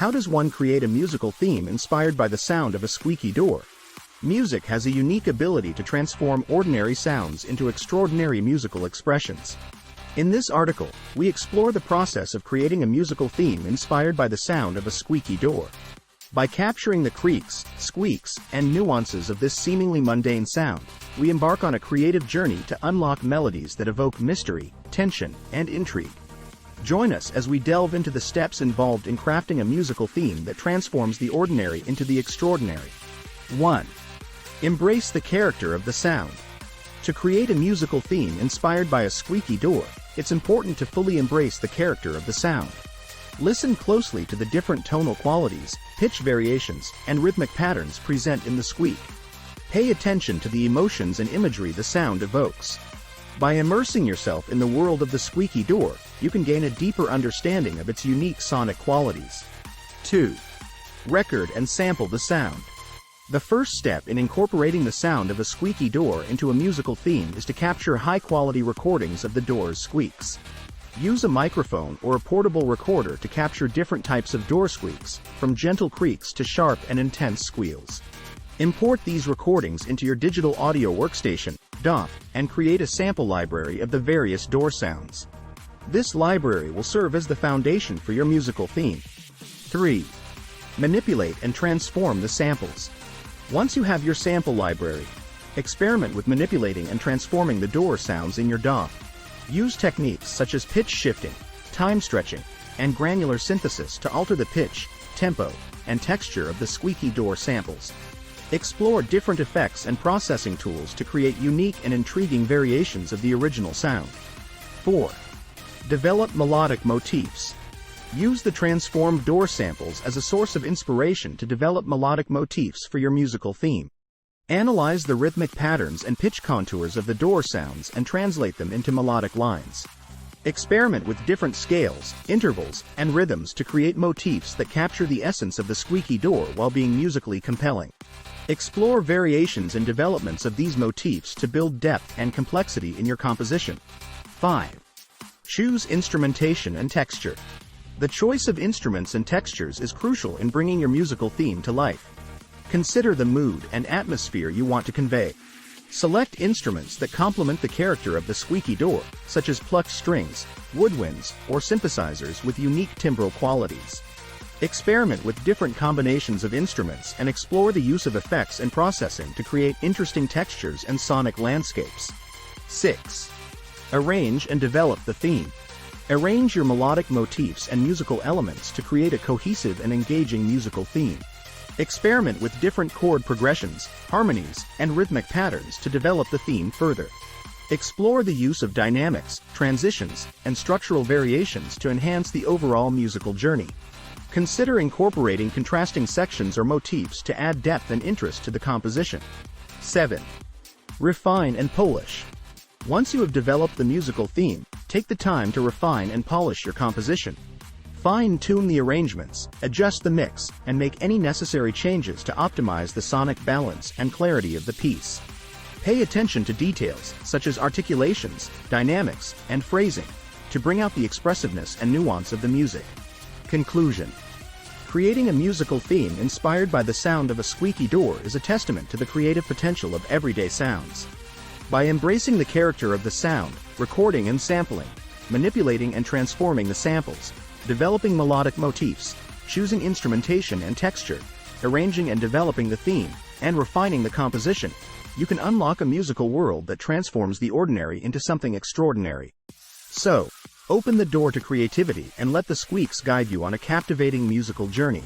How does one create a musical theme inspired by the sound of a squeaky door? Music has a unique ability to transform ordinary sounds into extraordinary musical expressions. In this article, we explore the process of creating a musical theme inspired by the sound of a squeaky door. By capturing the creaks, squeaks, and nuances of this seemingly mundane sound, we embark on a creative journey to unlock melodies that evoke mystery, tension, and intrigue. Join us as we delve into the steps involved in crafting a musical theme that transforms the ordinary into the extraordinary. 1. Embrace the character of the sound. To create a musical theme inspired by a squeaky door, it's important to fully embrace the character of the sound. Listen closely to the different tonal qualities, pitch variations, and rhythmic patterns present in the squeak. Pay attention to the emotions and imagery the sound evokes. By immersing yourself in the world of the squeaky door, you can gain a deeper understanding of its unique sonic qualities. 2. Record and sample the sound. The first step in incorporating the sound of a squeaky door into a musical theme is to capture high-quality recordings of the door's squeaks. Use a microphone or a portable recorder to capture different types of door squeaks, from gentle creaks to sharp and intense squeals. Import these recordings into your digital audio workstation, DAW, and create a sample library of the various door sounds. This library will serve as the foundation for your musical theme. 3. Manipulate and transform the samples. Once you have your sample library, experiment with manipulating and transforming the door sounds in your DAW. Use techniques such as pitch shifting, time stretching, and granular synthesis to alter the pitch, tempo, and texture of the squeaky door samples. Explore different effects and processing tools to create unique and intriguing variations of the original sound. 4. Develop melodic motifs. Use the transformed door samples as a source of inspiration to develop melodic motifs for your musical theme. Analyze the rhythmic patterns and pitch contours of the door sounds and translate them into melodic lines. Experiment with different scales, intervals, and rhythms to create motifs that capture the essence of the squeaky door while being musically compelling. Explore variations and developments of these motifs to build depth and complexity in your composition. 5. Choose instrumentation and texture. The choice of instruments and textures is crucial in bringing your musical theme to life. Consider the mood and atmosphere you want to convey. Select instruments that complement the character of the squeaky door, such as plucked strings, woodwinds, or synthesizers with unique timbral qualities. Experiment with different combinations of instruments and explore the use of effects and processing to create interesting textures and sonic landscapes. 6. Arrange and develop the theme. Arrange your melodic motifs and musical elements to create a cohesive and engaging musical theme. Experiment with different chord progressions, harmonies, and rhythmic patterns to develop the theme further. Explore the use of dynamics, transitions, and structural variations to enhance the overall musical journey. Consider incorporating contrasting sections or motifs to add depth and interest to the composition. 7. Refine and polish. Once you have developed the musical theme, take the time to refine and polish your composition. Fine-tune the arrangements, adjust the mix, and make any necessary changes to optimize the sonic balance and clarity of the piece. Pay attention to details, such as articulations, dynamics, and phrasing, to bring out the expressiveness and nuance of the music. Conclusion. Creating a musical theme inspired by the sound of a squeaky door is a testament to the creative potential of everyday sounds. By embracing the character of the sound, recording and sampling, manipulating and transforming the samples, developing melodic motifs, choosing instrumentation and texture, arranging and developing the theme, and refining the composition, you can unlock a musical world that transforms the ordinary into something extraordinary. So, open the door to creativity and let the squeaks guide you on a captivating musical journey.